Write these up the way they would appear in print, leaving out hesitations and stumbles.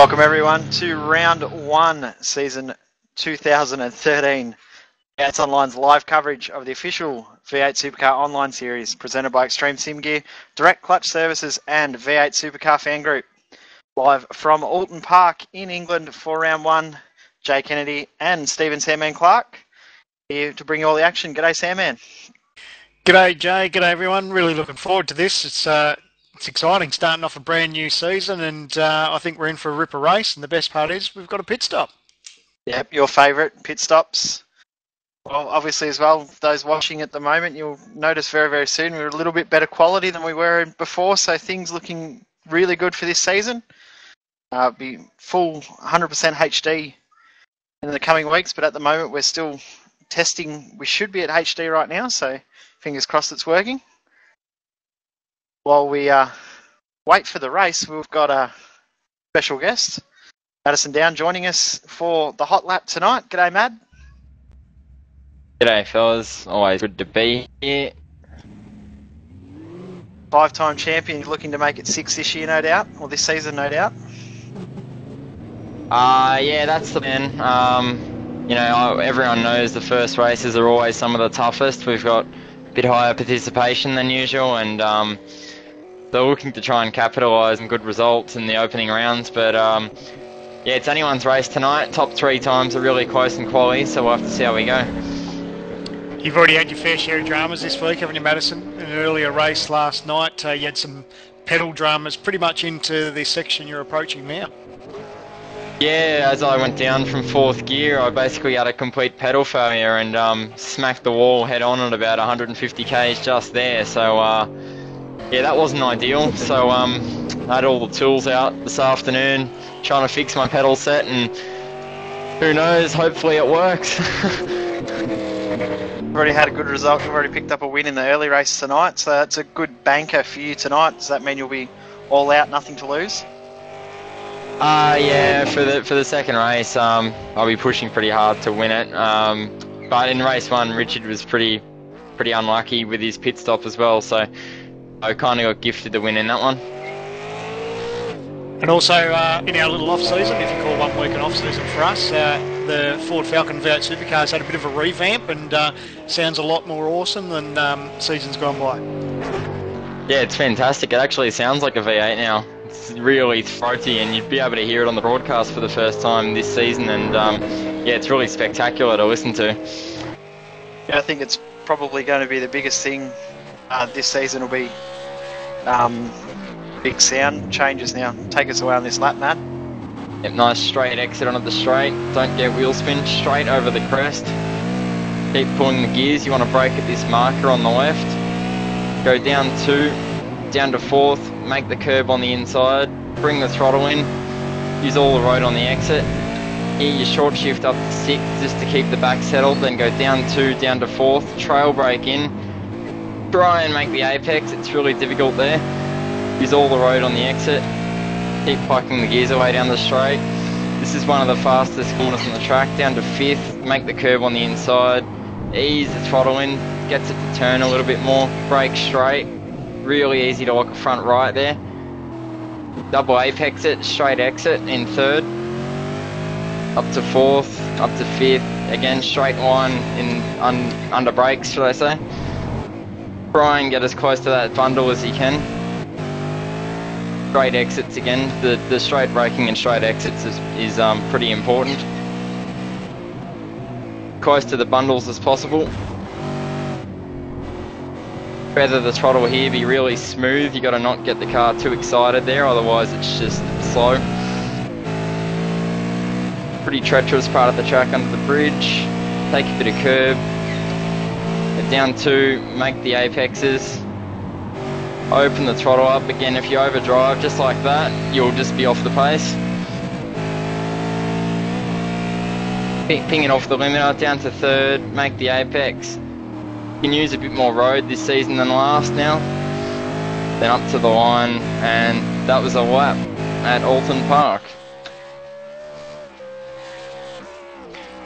Welcome everyone to round 1, season 2013. v8 Online's live coverage of the official V8 Supercar Online Series presented by Extreme Sim Gear, Direct Clutch Services and V8 Supercar Fan Group. Live from Oulton Park in England for round 1, Jay Kennedy and Stephen Sandman Clark here to bring you all the action. G'day Sandman. G'day Jay, g'day everyone. Really looking forward to this. It's exciting, starting off a brand new season, and I think we're in for a ripper race, and the best part is we've got a pit stop. Yep, your favourite pit stops. Well, obviously as well, those watching at the moment, you'll notice very, very soon we're a little bit better quality than we were before, so things looking really good for this season. Be full 100% HD in the coming weeks, but at the moment we're still testing. We should be at HD right now, so fingers crossed it's working. While we wait for the race, we've got a special guest, Madison Down, joining us for the hot lap tonight. G'day, Mad. G'day, fellas. Always good to be here. 5-time champion, looking to make it 6 this year, no doubt, or this season, no doubt. Yeah, that's the plan. You know, everyone knows the first races are always some of the toughest. We've got a bit higher participation than usual, and they're looking to try and capitalise on good results in the opening rounds. But yeah, it's anyone's race tonight. Top 3 times are really close in quality, so we'll have to see how we go. You've already had your fair share of dramas this week, haven't you, Madison? In an earlier race last night, you had some pedal dramas pretty much into the section you're approaching now. Yeah, as I went down from 4th gear, I basically had a complete pedal failure and smacked the wall head on at about 150 k's just there. So yeah, that wasn't ideal. So I had all the tools out this afternoon trying to fix my pedal set, and who knows, hopefully it works. You've already had a good result. You've already picked up a win in the early race tonight, so that's a good banker for you tonight. Does that mean you'll be all out, nothing to lose? Yeah, for the second race, I'll be pushing pretty hard to win it. But in race 1, Richard was pretty unlucky with his pit stop as well, so I kind of got gifted the win in that one. And also, in our little off-season, if you call 1 week an off-season for us, the Ford Falcon V8 Supercars had a bit of a revamp and sounds a lot more awesome than seasons gone by. Yeah, it's fantastic. It actually sounds like a V8 now. It's really throaty, and you'd be able to hear it on the broadcast for the first time this season, and yeah, it's really spectacular to listen to. Yeah, I think it's probably going to be the biggest thing this season will be big sound changes now. Take us away on this lap, Matt. Yep, nice straight exit onto the straight. Don't get wheel spin, straight over the crest. Keep pulling the gears. You want to brake at this marker on the left. Go down 2, down to 4th, make the curb on the inside, bring the throttle in, use all the road on the exit. Here you short shift up to 6 just to keep the back settled, then go down 2, down to 4th, trail brake in, try and make the apex. It's really difficult there. Use all the road on the exit, keep piking the gears away down the straight. This is one of the fastest corners on the track. Down to 5th, make the curb on the inside, ease the throttle in, gets it to turn a little bit more, brake straight. Really easy to lock a front right there. Double apex it, straight exit in 3rd, up to 4th, up to 5th, again straight line in under brakes, should I say. Try and get as close to that bundle as you can. Straight exits again. The straight braking and straight exits is pretty important. Close to the bundles as possible. Feather the throttle here, be really smooth. You got to not get the car too excited there, otherwise it's just slow. Pretty treacherous part of the track under the bridge. Take a bit of curb. Get down 2, make the apexes. Open the throttle up again. If you overdrive just like that, you'll just be off the pace. Ping it off the limiter, down to 3rd, make the apex. You can use a bit more road this season than last now. Then up to the line, and that was a lap at Oulton Park.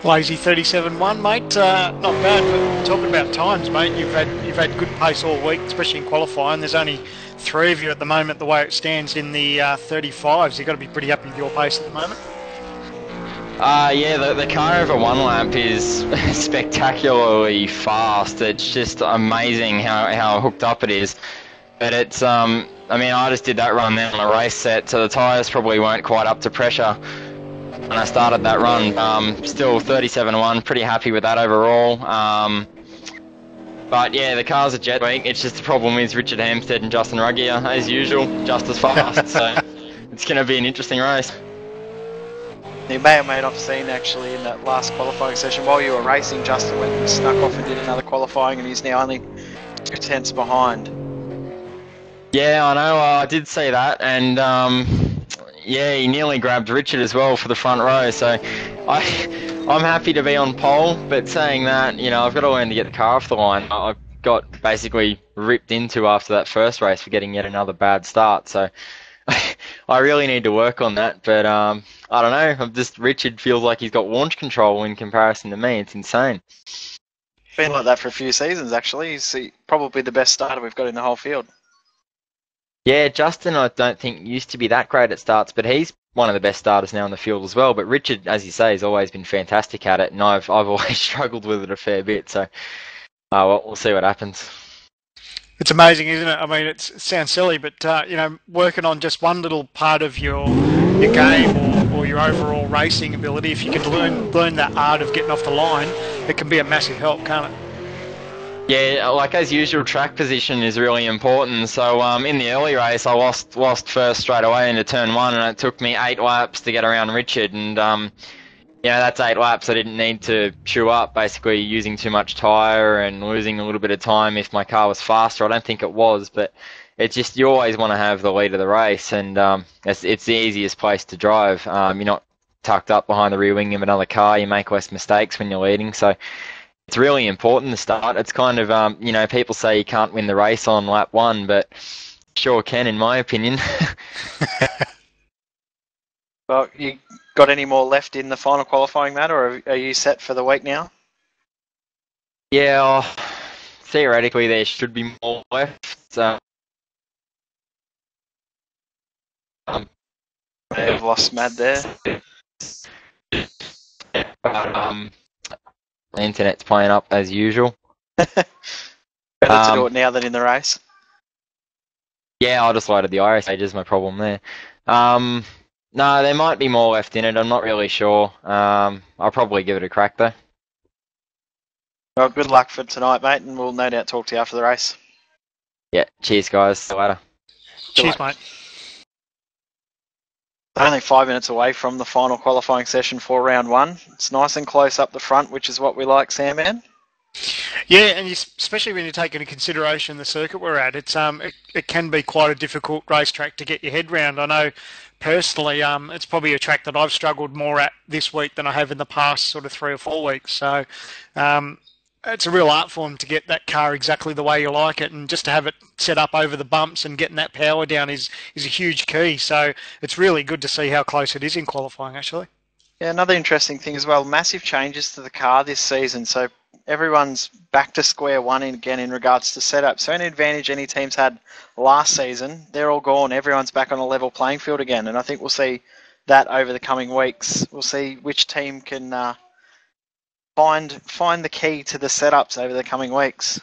Lazy 37.1, mate. Not bad. But talking about times, mate. You've had good pace all week, especially in qualifying. There's only 3 of you at the moment, the way it stands in the 35s. You've got to be pretty happy with your pace at the moment. Yeah, the car over one lap is spectacularly fast. It's just amazing how hooked up it is. But it's, I mean, I just did that run then on a race set, so the tyres probably weren't quite up to pressure when I started that run. Still 37.1, pretty happy with that overall. But yeah, the car's a jet weak. It's just the problem is Richard Hampstead and Justin Ruggier, as usual, just as fast. So it's going to be an interesting race. You may or may not have seen actually in that last qualifying session while you were racing, Justin went and snuck off and did another qualifying, and he's now only 2 tenths behind. Yeah, I know. I did see that, and yeah, he nearly grabbed Richard as well for the front row. So I'm happy to be on pole, but saying that, you know, I've got to learn to get the car off the line. I got basically ripped into after that first race for getting yet another bad start. So I really need to work on that, but I don't know. Richard feels like he's got launch control in comparison to me. It's insane. Been like that for a few seasons actually. He's probably the best starter we've got in the whole field. Yeah, Justin, I don't think used to be that great at starts, but he's one of the best starters now in the field as well. But Richard, as you say, has always been fantastic at it, and I've always struggled with it a fair bit. So well, we'll see what happens. It's amazing, isn't it? I mean, it sounds silly, but you know, working on just one little part of your game or your overall racing ability, if you can learn that art of getting off the line, it can be a massive help, can't it? Yeah, like as usual, track position is really important. So in the early race, I lost first straight away into turn 1, and it took me 8 laps to get around Richard. And yeah, that's 8 laps I didn't need to chew up, basically using too much tyre and losing a little bit of time if my car was faster. I don't think it was, but it's just you always want to have the lead of the race, and it's the easiest place to drive. You're not tucked up behind the rear wing of another car. You make less mistakes when you're leading, so it's really important to start. It's kind of, you know, people say you can't win the race on lap 1, but sure can, in my opinion. Well, you got any more left in the final qualifying, Matt, or are you set for the week now? Yeah, theoretically there should be more left. I've lost Matt there. The internet's playing up as usual. Better to do it now than in the race. Yeah, I just loaded the Iracing stages, my problem there. No, there might be more left in it, I'm not really sure. I'll probably give it a crack though. Well, good luck for tonight, mate, and we'll no doubt talk to you after the race. Yeah, cheers guys, see you later. Cheers, mate. Only 5 minutes away from the final qualifying session for round 1. It's nice and close up the front, which is what we like, Sandman. Yeah, and especially when you take into consideration the circuit we're at, it can be quite a difficult racetrack to get your head round. I know personally, it's probably a track that I've struggled more at this week than I have in the past sort of 3 or 4 weeks. So it's a real art form to get that car exactly the way you like it, and just to have it set up over the bumps and getting that power down is a huge key. So it's really good to see how close it is in qualifying, actually. Yeah, another interesting thing as well, massive changes to the car this season. So everyone's back to square one again in regards to setup. So any advantage any teams had last season, they're all gone. Everyone's back on a level playing field again. And I think we'll see that over the coming weeks. We'll see which team can find the key to the setups over the coming weeks.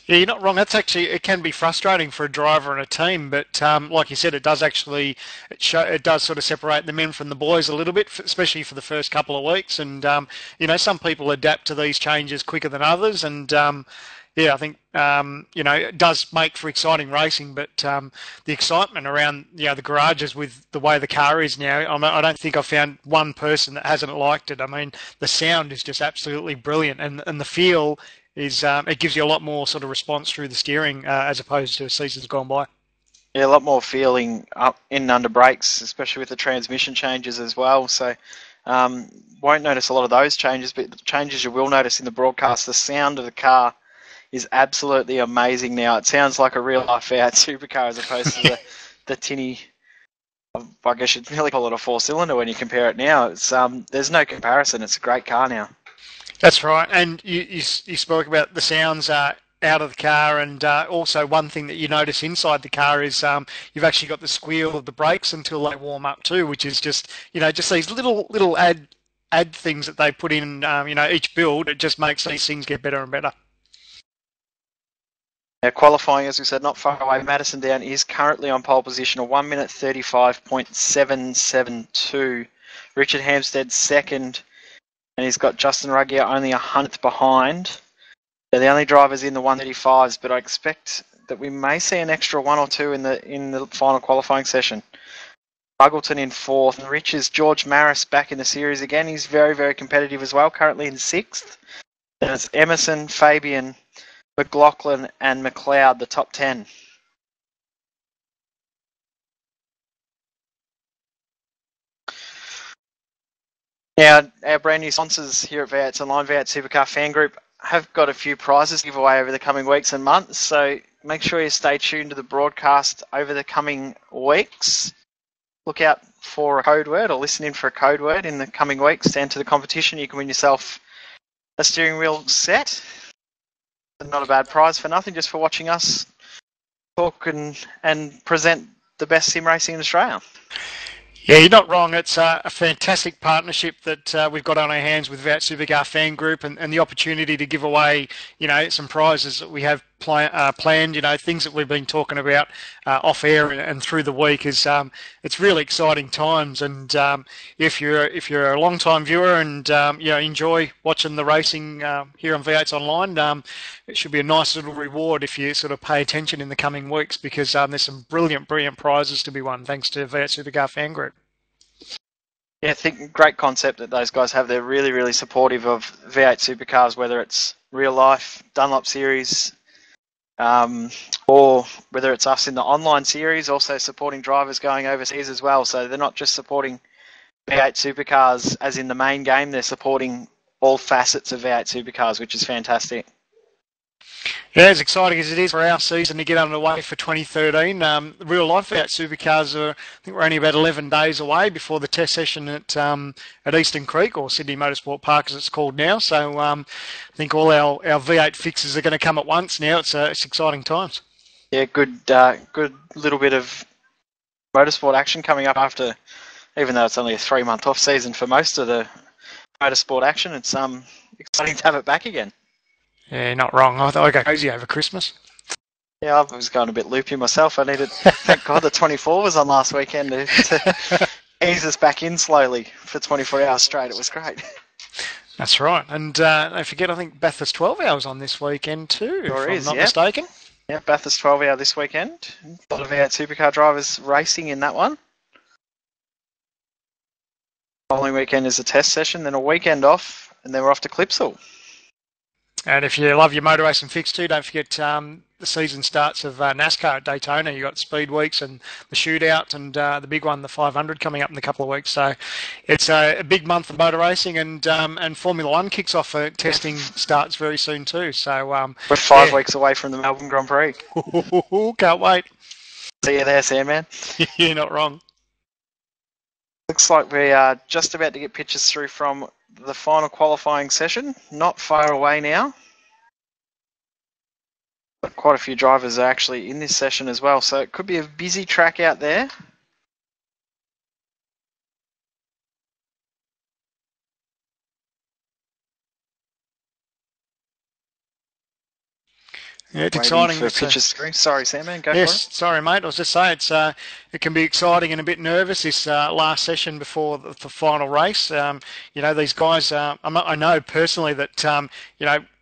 Yeah, you're not wrong. That's actually, it can be frustrating for a driver and a team, but like you said, it does actually, it does sort of separate the men from the boys a little bit, especially for the first couple of weeks. And, you know, some people adapt to these changes quicker than others. And, yeah, I think, you know, it does make for exciting racing, but the excitement around, you know, the garages with the way the car is now, I don't think I've found one person that hasn't liked it. I mean, the sound is just absolutely brilliant, and the feel is, it gives you a lot more sort of response through the steering as opposed to seasons gone by. Yeah, a lot more feeling up in and under brakes, especially with the transmission changes as well. So won't notice a lot of those changes, but the changes you will notice in the broadcast, the sound of the car is absolutely amazing now. It sounds like a real life V8 supercar as opposed to the tinny I guess you'd really call it a four-cylinder when you compare it now. It's there's no comparison. It's a great car now. That's right, and you spoke about the sounds out of the car, and also one thing that you notice inside the car is you've actually got the squeal of the brakes until they warm up too, which is just just these little add things that they put in each build. It just makes these things get better and better. Now, qualifying, as we said, not far away. Madison Down is currently on pole position, a 1 minute 35.772. Richard Hampstead second, and he's got Justin Ruggier only 100th behind. They're the only drivers in the 135s, but I expect that we may see an extra one or two in the final qualifying session. Oulton in fourth, and Rich's George Maris back in the series again. He's very, very competitive as well, currently in sixth. Then it's Emerson, Fabian, McLaughlin and McLeod, the top 10. Now, our brand new sponsors here at v8sonline, V8 Supercar Fan Group, have got a few prizes to give away over the coming weeks and months, so make sure you stay tuned to the broadcast over the coming weeks. Look out for a code word or listen in for a code word in the coming weeks to enter the competition. You can win yourself a steering wheel set. Not a bad prize for nothing, just for watching us talk and present the best sim racing in Australia. Yeah, you're not wrong. It's a fantastic partnership that we've got on our hands with V8 Supercar Fan Group, and the opportunity to give away, some prizes that we have planned. Things that we've been talking about off air and through the week. It's really exciting times. And if you're a long time viewer and enjoy watching the racing here on v8sonline, it should be a nice little reward if you sort of pay attention in the coming weeks, because there's some brilliant prizes to be won thanks to V8 Supercar Fan Group. Yeah, I think great concept that those guys have. They're really, really supportive of V8 Supercars, whether it's real life, Dunlop series, or whether it's us in the online series, also supporting drivers going overseas as well. So they're not just supporting V8 Supercars as in the main game, they're supporting all facets of V8 Supercars, which is fantastic. Yeah, as exciting as it is for our season to get underway for 2013, real life V8 Supercars I think we're only about 11 days away before the test session at Eastern Creek, or Sydney Motorsport Park as it's called now. So I think all our V8 fixes are going to come at once now. It's exciting times. Yeah, good little bit of motorsport action coming up after, even though it's only a 3-month off season for most of the motorsport action. It's exciting to have it back again. Yeah, not wrong. I thought I go crazy over Christmas. Yeah, I was going a bit loopy myself. I needed, thank God the 24 was on last weekend to ease us back in slowly for 24 hours straight. It was great. That's right. And don't forget, I think Bathurst 12 hours on this weekend too, if I'm not mistaken. Yeah, Bathurst 12 hour this weekend. A lot of V8 Supercar drivers racing in that one. Following weekend is a test session, then a weekend off, and then we're off to Clipsal. And if you love your motor racing fix too, don't forget the season starts of NASCAR at Daytona. You've got Speed Weeks and the Shootout and the big one, the 500, coming up in a couple of weeks. So it's a big month of motor racing, and Formula One kicks off. Testing starts very soon too. So we're 5 weeks away from the Melbourne Grand Prix. Can't wait. See you there, Sandman. You're not wrong. Looks like we are just about to get pictures through from the final qualifying session. Not far away now. But quite a few drivers are actually in this session as well, so it could be a busy track out there. Yeah, it's exciting. Sorry, Sam, go for it. Sorry, mate. I was just saying it can be exciting and a bit nervous this last session before the final race. These guys. I know personally that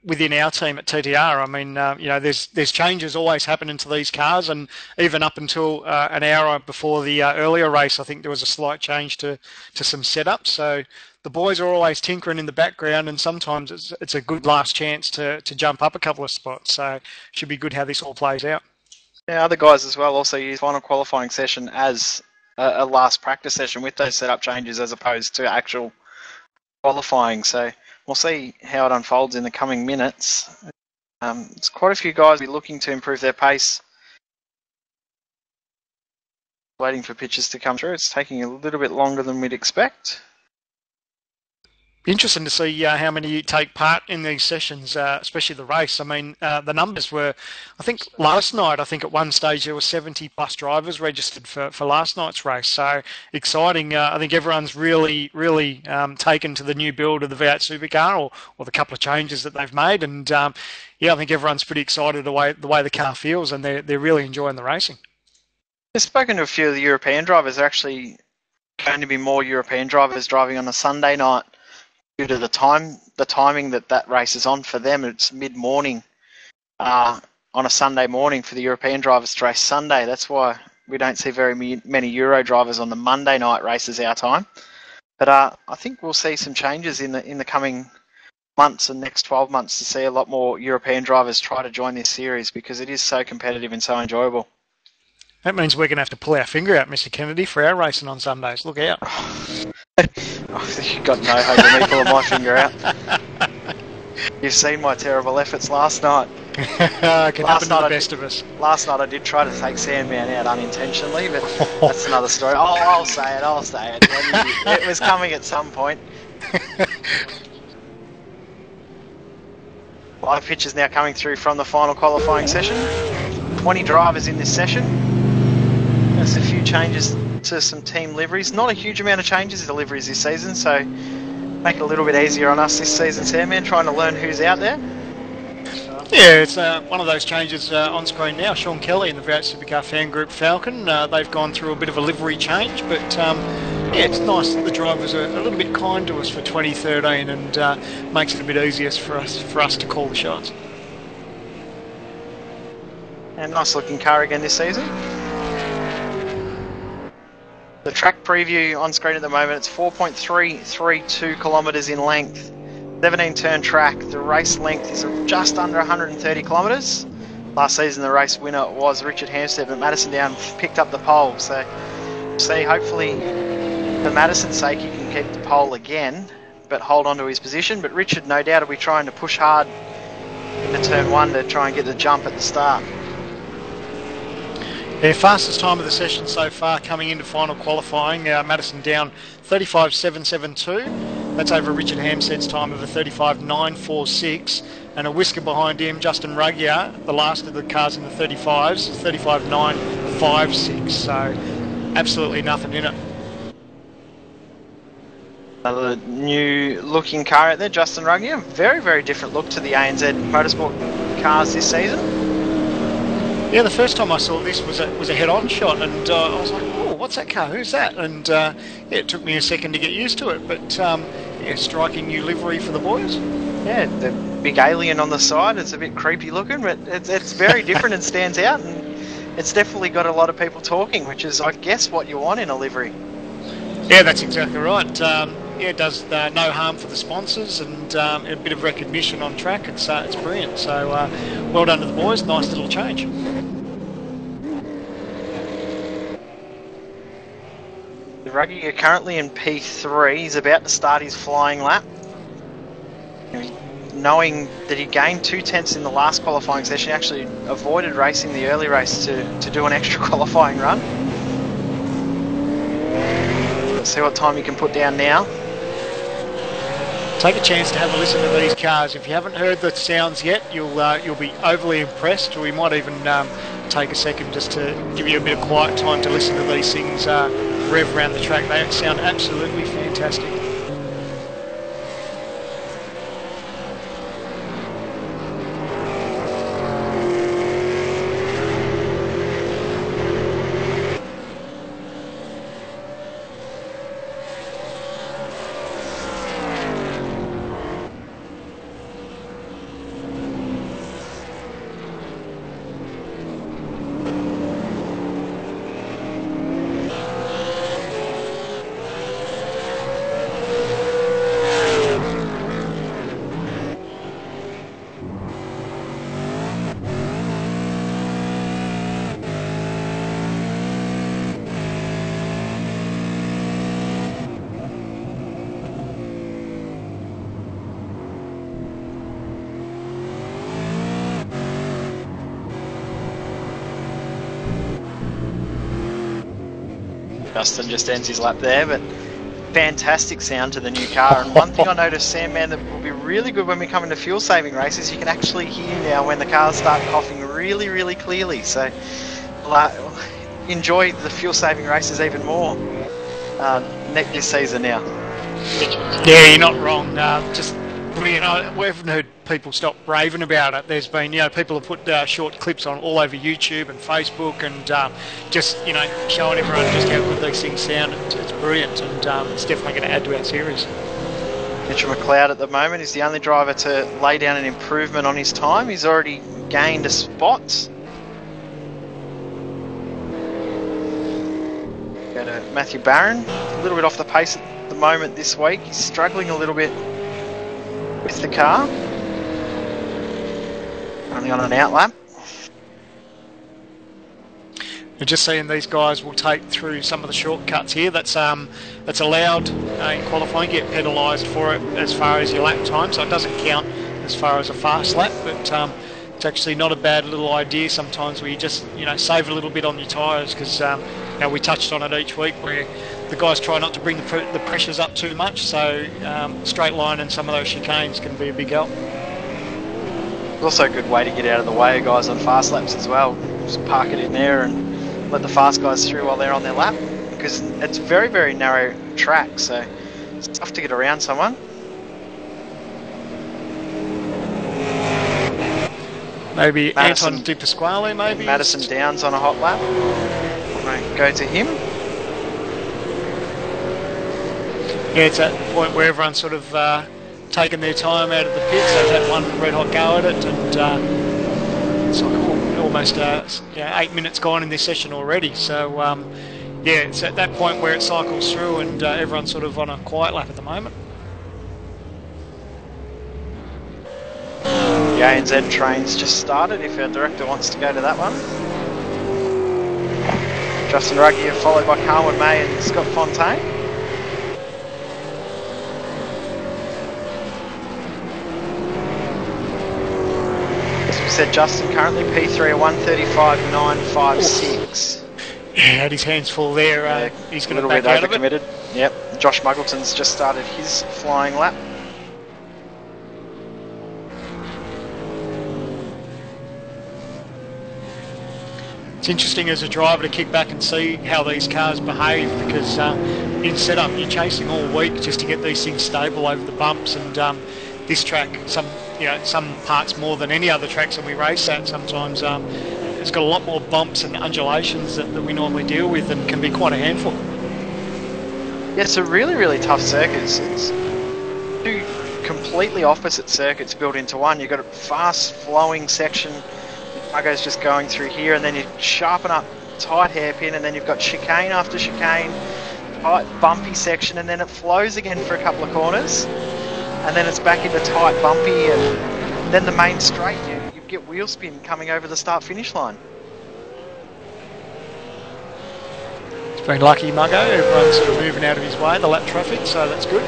within our team at TTR, I mean, there's changes always happening to these cars, and even up until an hour before the earlier race, I think there was a slight change to some setups. So the boys are always tinkering in the background, and sometimes it's a good last chance to jump up a couple of spots. So it should be good how this all plays out. Yeah, other guys as well also use final qualifying session as a last practice session with those setup changes as opposed to actual qualifying. So we'll see how it unfolds in the coming minutes. There's quite a few guys be looking to improve their pace waiting for pictures to come through. It's taking a little bit longer than we'd expect. Interesting to see how many take part in these sessions, especially the race. I mean, the numbers were, I think last night, at one stage there were 70 plus drivers registered for last night's race. So exciting. I think everyone's really taken to the new build of the V8 Supercar or the couple of changes that they've made. And I think everyone's pretty excited the way the car feels, and they're really enjoying the racing. I've spoken to a few of the European drivers. There are actually going to be more European drivers driving on a Sunday night. Due to the timing that race is on for them, it's mid-morning on a Sunday morning for the European drivers to race Sunday. That's why we don't see very many Euro drivers on the Monday night races our time. But I think we'll see some changes in the coming months and next 12 months to see a lot more European drivers try to join this series because it is so competitive and so enjoyable. That means we're going to have to pull our finger out, Mr. Kennedy, for our racing on Sundays. Look out. You've got no hope of me pulling my finger out. You've seen my terrible efforts last night. Can happen to the best of us. Last night I did try to take Sandman out unintentionally, but that's another story. I'll say it. It was coming at some point. Live pictures now coming through from the final qualifying session. 20 drivers in this session. There's a few changes to some team liveries. Not a huge amount of changes to the liveries this season, so make it a little bit easier on us this season, Sandman, trying to learn who's out there. Yeah, it's one of those changes on screen now. Sean Kelly and the V8 Supercar fan group Falcon, they've gone through a bit of a livery change, but it's nice that the drivers are a little bit kind to us for 2013 and makes it a bit easier for us to call the shots. And nice looking car again this season. The track preview on screen at the moment, it's 4.332 kilometres in length, 17 turn track. The race length is just under 130 kilometres. Last season the race winner was Richard Hampstead, but Madison Down picked up the pole. So see, hopefully for Madison's sake he can keep the pole again, but hold on to his position. But Richard no doubt will be trying to push hard into turn one to try and get the jump at the start. Their fastest time of the session so far coming into final qualifying, Madison Down 35.772. That's over Richard Hampstead's time of a 35.946. And a whisker behind him, Justin Ruggier, the last of the cars in the 35s, 35.956. So absolutely nothing in it. Another new looking car out there, Justin Ruggier. Very, very different look to the ANZ Motorsport cars this season. Yeah, the first time I saw this was a head-on shot, and I was like, "Oh, what's that car? Who's that?" And it took me a second to get used to it, but striking new livery for the boys. Yeah, the big alien on the side. It's a bit creepy looking, but it's very different and stands out, and it's definitely got a lot of people talking, which is, I guess, what you want in a livery. Yeah, that's exactly right. It does no harm for the sponsors and a bit of recognition on track. It's brilliant. So well done to the boys. Nice little change. Ruggie, you're currently in P3. He's about to start his flying lap. Knowing that he gained 2 tenths in the last qualifying session, he actually avoided racing the early race to do an extra qualifying run. Let's see what time he can put down now. Take a chance to have a listen to these cars. If you haven't heard the sounds yet, you'll be overly impressed. We might even take a second just to give you a bit of quiet time to listen to these things rev around the track. They sound absolutely fantastic. Justin just ends his lap there, but fantastic sound to the new car. And one thing I noticed, Sam, man, that will be really good when we come into fuel saving races, you can actually hear now when the cars start coughing really, really clearly. So enjoy the fuel saving races even more this season now. Yeah, you're not wrong. Just we've heard people stop raving about it. There's been, people have put short clips on all over YouTube and Facebook, and just showing everyone just how good these things sound. It's brilliant, and it's definitely going to add to our series. Mitchell McLeod at the moment is the only driver to lay down an improvement on his time. He's already gained a spot. Go to Matthew Barron, a little bit off the pace at the moment this week. He's struggling a little bit with the car. Only on an out lap. We're just seeing these guys will take through some of the shortcuts here. That's allowed in qualifying. Get penalised for it as far as your lap time, so it doesn't count as far as a fast lap. But it's actually not a bad little idea sometimes where you just save a little bit on your tyres, because we touched on it each week where the guys try not to bring the pressures up too much, so straight line and some of those chicanes can be a big help. It's also a good way to get out of the way of guys on fast laps as well. Just park it in there and let the fast guys through while they're on their lap, because it's very, very narrow track, so it's tough to get around someone. Maybe Anton Di Pasquale, maybe? Madison Down's on a hot lap. Right, go to him. Yeah, it's at the point where everyone's sort of taken their time out of the pits. They've had one red hot go at it, and it's like almost 8 minutes gone in this session already. So it's at that point where it cycles through, and everyone's sort of on a quiet lap at the moment. The ANZ train's just started, if our director wants to go to that one. Justin Ruggie, followed by Carwyn May and Scott Fontaine. As we said, Justin currently P3 at 1:35.956. Yeah, had his hands full there. He's going to back out of it. Committed. Yep. Josh Muggleton's just started his flying lap. It's interesting as a driver to kick back and see how these cars behave, because in setup you're chasing all week just to get these things stable over the bumps, and this track, some parts more than any other tracks that we race at, sometimes it's got a lot more bumps and undulations that we normally deal with, and can be quite a handful. Yeah, it's a really, really tough circuit. It's two completely opposite circuits built into one. You've got a fast flowing section, Margot's just going through here, and then you sharpen up tight hairpin, and then you've got chicane after chicane, tight bumpy section, and then it flows again for a couple of corners, and then it's back into tight bumpy, and then the main straight, you get wheel spin coming over the start finish line. It's been lucky, Muggo. Everyone's sort of moving out of his way, the lap traffic, so that's good.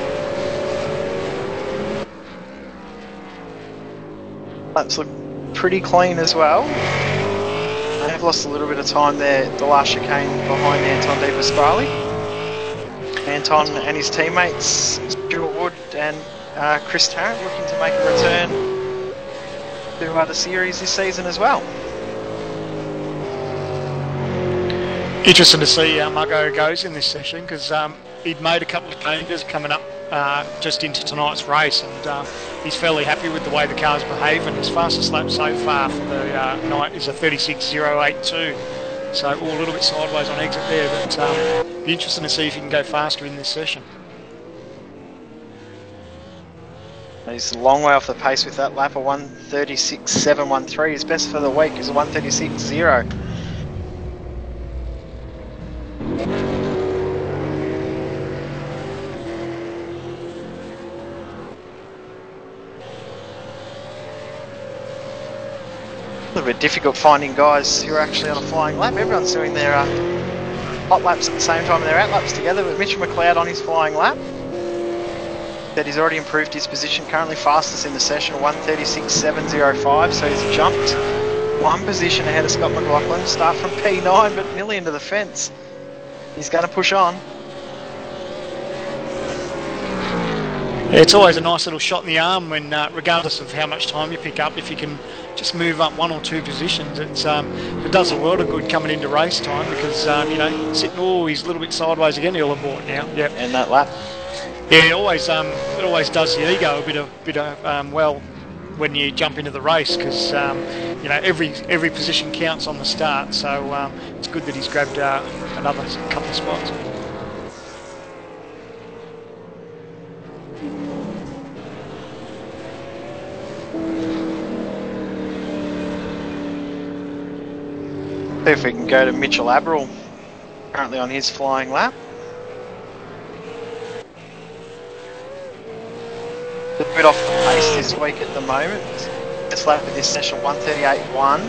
Laps look pretty clean as well. They have lost a little bit of time there, the last chicane behind Anton Di Pasquale. Anton and his teammates, Stuart Wood and Chris Tarrant, looking to make a return to the series this season as well. Interesting to see how Muggo goes in this session, because he'd made a couple of changes coming up just into tonight's race, and he's fairly happy with the way the car's behaving. His fastest lap so far for the night is a 36.082, so all a little bit sideways on exit there, but be interesting to see if he can go faster in this session. He's a long way off the pace with that lap, a 1:36.713. His best for the week is a 1:36.0. A little bit difficult finding guys who are actually on a flying lap. Everyone's doing their hot laps at the same time and their out laps together, with Mitchell McLeod on his flying lap. That he's already improved his position, currently fastest in the session, 1:36.705, so he's jumped one position ahead of Scott McLaughlin. Start from P9, but nearly into the fence. He's going to push on. It's always a nice little shot in the arm when, regardless of how much time you pick up, if you can just move up 1 or 2 positions, it does a world of good coming into race time because, you know, sitting, oh, he's a little bit sideways again, he'll abort now. Yep. And that lap. Yeah, it always does the ego a bit of well, when you jump into the race because, you know, every position counts on the start, so it's good that he's grabbed another couple of spots. See if we can go to Mitchell Abril, currently on his flying lap. A bit off the pace this week at the moment. This lap of this session 1:38.1.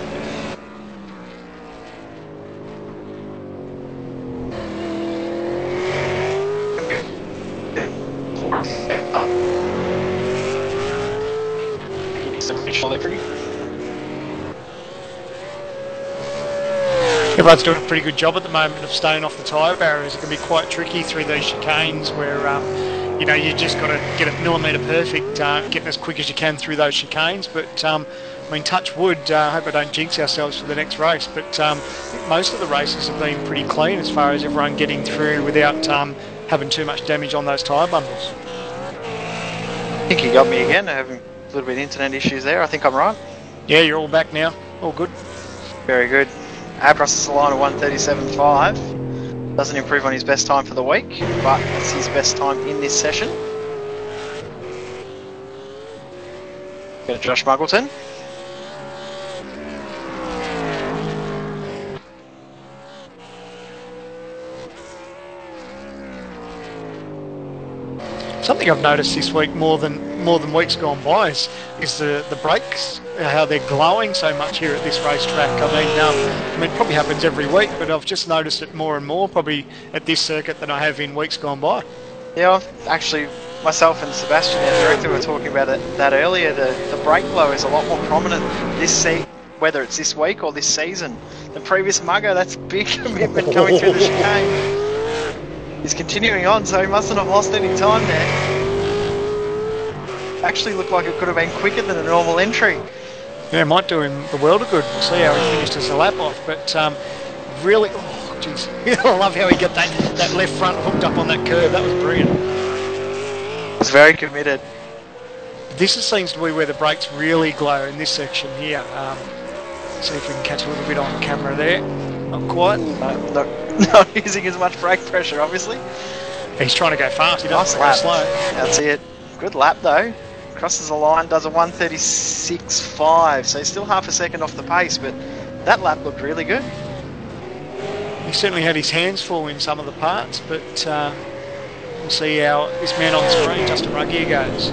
Everyone's doing a pretty good job at the moment of staying off the tyre barriers. It can be quite tricky through these chicanes where you know, you just got to get it millimetre perfect, getting as quick as you can through those chicanes. But I mean, touch wood. I hope I don't jinx ourselves for the next race. But I think most of the races have been pretty clean as far as everyone getting through without having too much damage on those tyre bundles. I think you got me again. I have a little bit of internet issues there. I think I'm right. Yeah, you're all back now. All good. Very good. Crosses the line of 1:37.5. Doesn't improve on his best time for the week, but it's his best time in this session. Go to Josh Muggleton. Something I've noticed this week more than weeks gone by is the brakes, how they're glowing so much here at this racetrack. I mean, it probably happens every week, but I've just noticed it more and more probably at this circuit than I have in weeks gone by. Yeah, I've actually, myself and Sebastian, our director, were talking about that earlier. The brake glow is a lot more prominent whether it's this week or this season. The previous Mugger, that's a big commitment coming through the chicane. He's continuing on, so he mustn't have lost any time there. Actually looked like it could have been quicker than a normal entry. Yeah, it might do him the world of good. We'll see how he finished as a lap off. But really, oh jeez, I love how he got that left front hooked up on that curve. That was brilliant. He's very committed. This seems to be where the brakes really glow in this section here. See if we can catch a little bit on camera there. Not quite. Not using as much brake pressure, obviously. He's trying to go fast. He doesn't go slow. That's it. Good lap though. Crosses the line, does a 1:36.5, so he's still half a second off the pace, but that lap looked really good. He certainly had his hands full in some of the parts, but we'll see how this man on screen, Justin Ruggier, goes.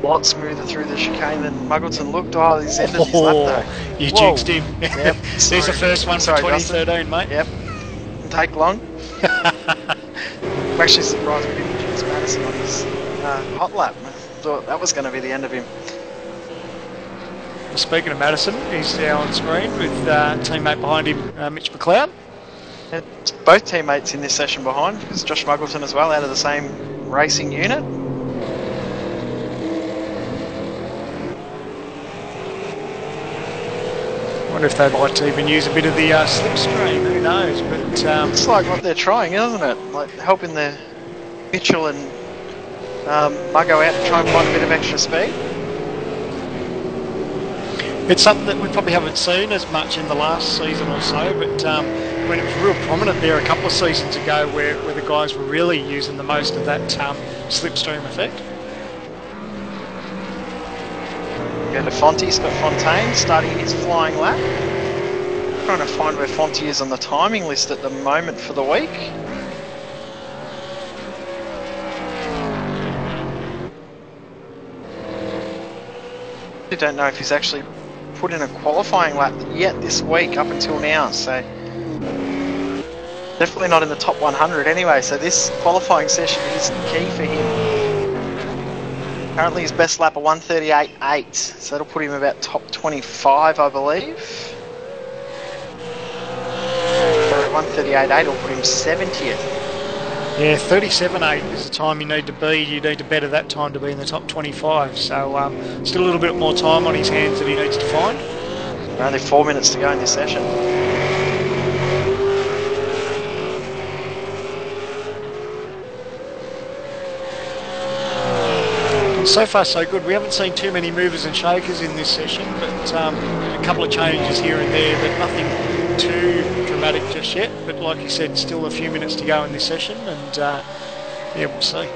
A lot smoother through the chicane than Muggleton looked. Oh, he's ended his lap though. You jinxed him. Yep. There's the first one for 2013, Justin. mate. Yep. Didn't take long. I'm actually surprised we didn't jinx Madison on his hot lap. I thought that was going to be the end of him. Well, speaking of Madison, he's now on screen with teammate behind him, Mitch McLeod. It's both teammates in this session behind, because Josh Muggleton as well, out of the same racing unit. I wonder if they might even use a bit of the slipstream, who knows, but... It's like what they're trying, isn't it? Like helping the Mitchell and Muggo out to try and find a bit of extra speed. It's something that we probably haven't seen as much in the last season or so, but when it was real prominent there a couple of seasons ago where the guys were really using the most of that slipstream effect. Go to Fonte, Scott Fontaine, starting his flying lap. Trying to find where Fonte is on the timing list at the moment for the week. I don't know if he's actually put in a qualifying lap yet this week up until now, so definitely not in the top 100 anyway, so this qualifying session is key for him. Currently his best lap of 1:38.8, so that'll put him about top 25, I believe. 1:38.8 will put him 70th. Yeah, 37.8 is the time you need to be. You need to better that time to be in the top 25. So still a little bit more time on his hands that he needs to find. Only 4 minutes to go in this session. So far so good. We haven't seen too many movers and shakers in this session, but a couple of changes here and there, but nothing too dramatic just yet. But like you said, still a few minutes to go in this session, and yeah, we'll see.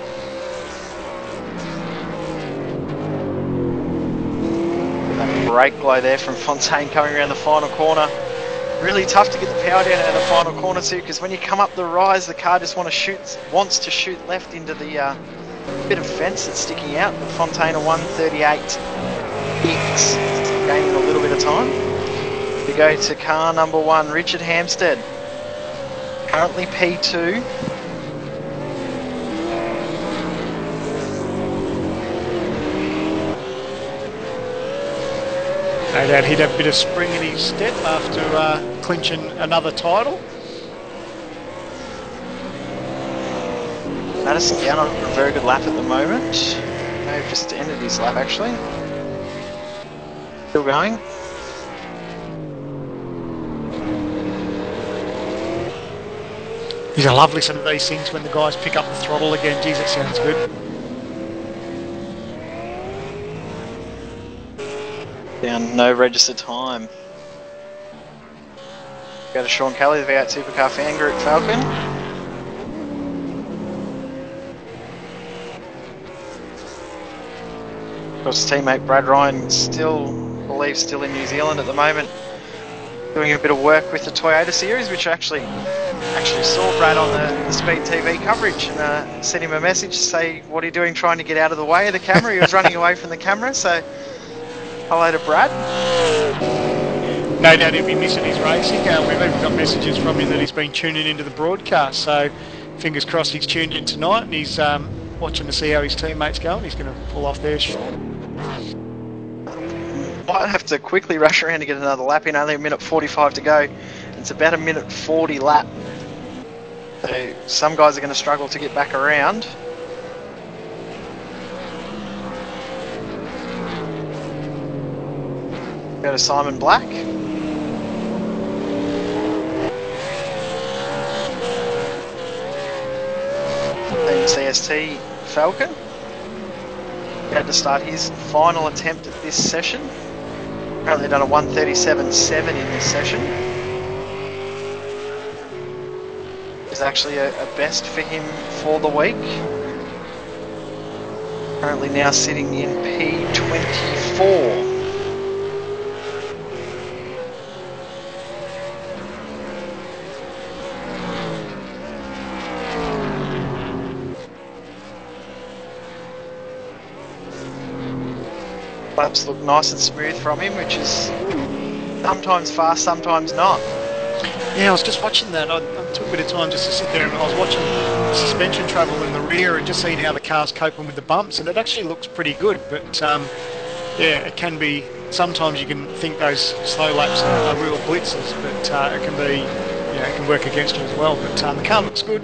That brake blow there from Fontaine coming around the final corner. Really tough to get the power down out of the final corner too, because when you come up the rise, the car just wants to shoot left into the bit of fence that's sticking out. But Fontaine 1:38.X, gaining a little bit of time. We go to car number 1, Richard Hampstead, currently P2. No doubt he'd have a bit of spring in his step after clinching another title. Madison Down on a very good lap at the moment. May have just ended his lap actually. Still going. These are lovely, some of these things when the guys pick up the throttle again. Geez, that sounds good. Down, no registered time. Go to Sean Kelly, the V8 Supercar fan group Falcon. Of course, his teammate Brad Ryan still in New Zealand at the moment, doing a bit of work with the Toyota series, which I actually saw Brad on the Speed TV coverage and sent him a message to say, what are you doing trying to get out of the way of the camera? He was running away from the camera, so hello to Brad. No doubt he'll be missing his racing. We've even got messages from him that he's been tuning into the broadcast, so fingers crossed he's tuned in tonight and he's watching to see how his teammates go, and he's going to pull off there short. Might have to quickly rush around to get another lap in, only 1:45 to go. It's about 1:40 lap. So some guys are going to struggle to get back around. Go to Simon Black. Then CST Falcon. Had to start his final attempt at this session. Currently done a 1:37.7 in this session. It's actually a best for him for the week. Currently now sitting in P24. Laps look nice and smooth from him, which is sometimes fast, sometimes not. Yeah, I was just watching that. I took a bit of time just to sit there and I was watching the suspension travel in the rear and just seeing how the car's coping with the bumps, and it actually looks pretty good. But yeah, it can be, sometimes you can think those slow laps are real blitzes, but it can be, it can work against you as well. But the car looks good.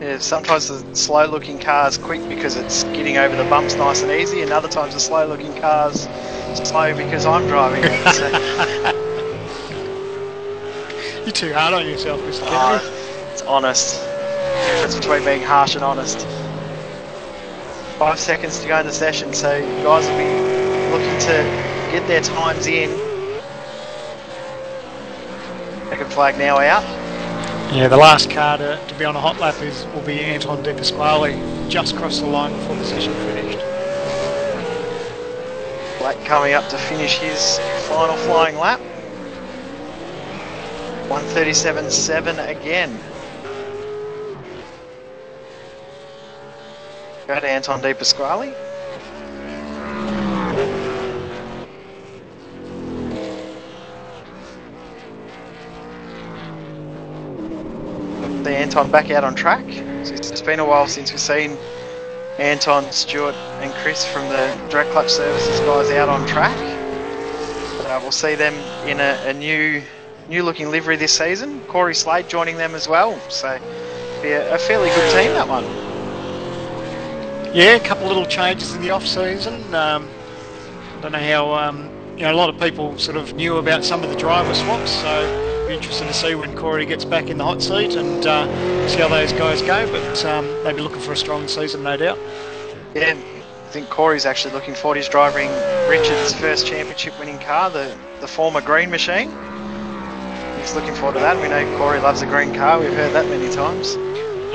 Yeah, sometimes the slow looking car's quick because it's getting over the bumps nice and easy, and other times the slow looking car's slow because I'm driving it. So. You're too hard on yourself, Mr. Kennedy. It's honest. The difference between being harsh and honest. 5 seconds to go in the session, so guys will be looking to get their times in. Second flag now out. Yeah, the last car to be on a hot lap will be Anton De Pasquale, just crossed the line before the session finished. Black coming up to finish his final flying lap. 1:37.7 again. Go to Anton De Pasquale. The Anton back out on track. So it's been a while since we've seen Anton, Stuart and Chris from the Direct Clutch Services guys out on track. We'll see them in a new looking livery this season. Corey Slade joining them as well, so be a fairly good team, that one. Yeah, a couple of little changes in the off season. Don't know how a lot of people sort of knew about some of the driver swaps, so be interested to see when Corey gets back in the hot seat and see how those guys go. But they'll be looking for a strong season, no doubt. Yeah, I think Corey's actually looking forward. He's driving Richard's first championship winning car, the former green machine. He's looking forward to that. We know Corey loves a green car. We've heard that many times.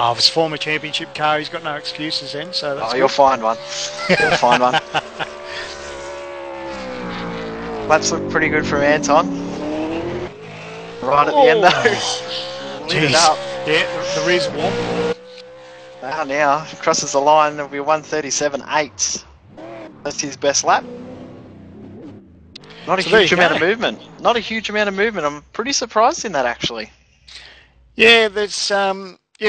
Oh, his former championship car, he's got no excuses then, so that's you'll find one. You'll find one. Laps look pretty good from Anton. Right at the end though. Lit it up. Yeah, the rear's warm. Now, crosses the line, there'll be 1:37.8. That's his best lap. Not a huge amount of movement. Not a huge amount of movement. I'm pretty surprised in that, actually. Yeah, there's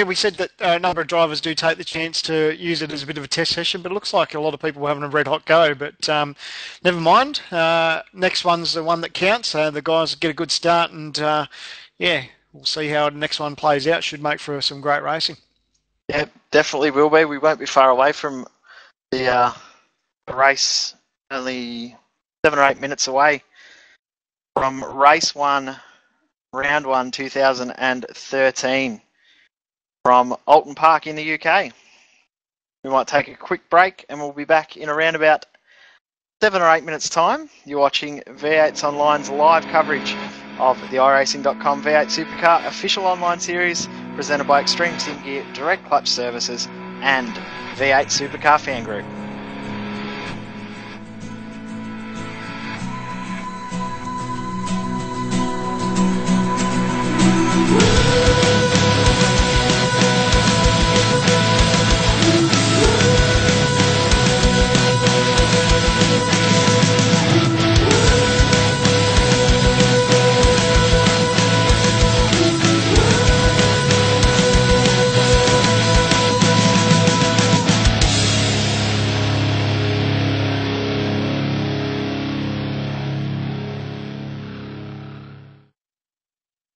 we said that a number of drivers do take the chance to use it as a bit of a test session, but it looks like a lot of people are having a red hot go. But never mind. Next one's the one that counts. The guys get a good start, and we'll see how the next one plays out. Should make for some great racing. Yeah, definitely will be. We won't be far away from the race. Only 7 or 8 minutes away from race 1, round 1, 2013, from Oulton Park in the UK. We might take a quick break and we'll be back in around about 7 or 8 minutes time. You're watching V8's Online's live coverage of the Iracing.com V8 Supercar official online series presented by Extreme Sim Gear, Direct Clutch Services and V8 Supercar Fan Group.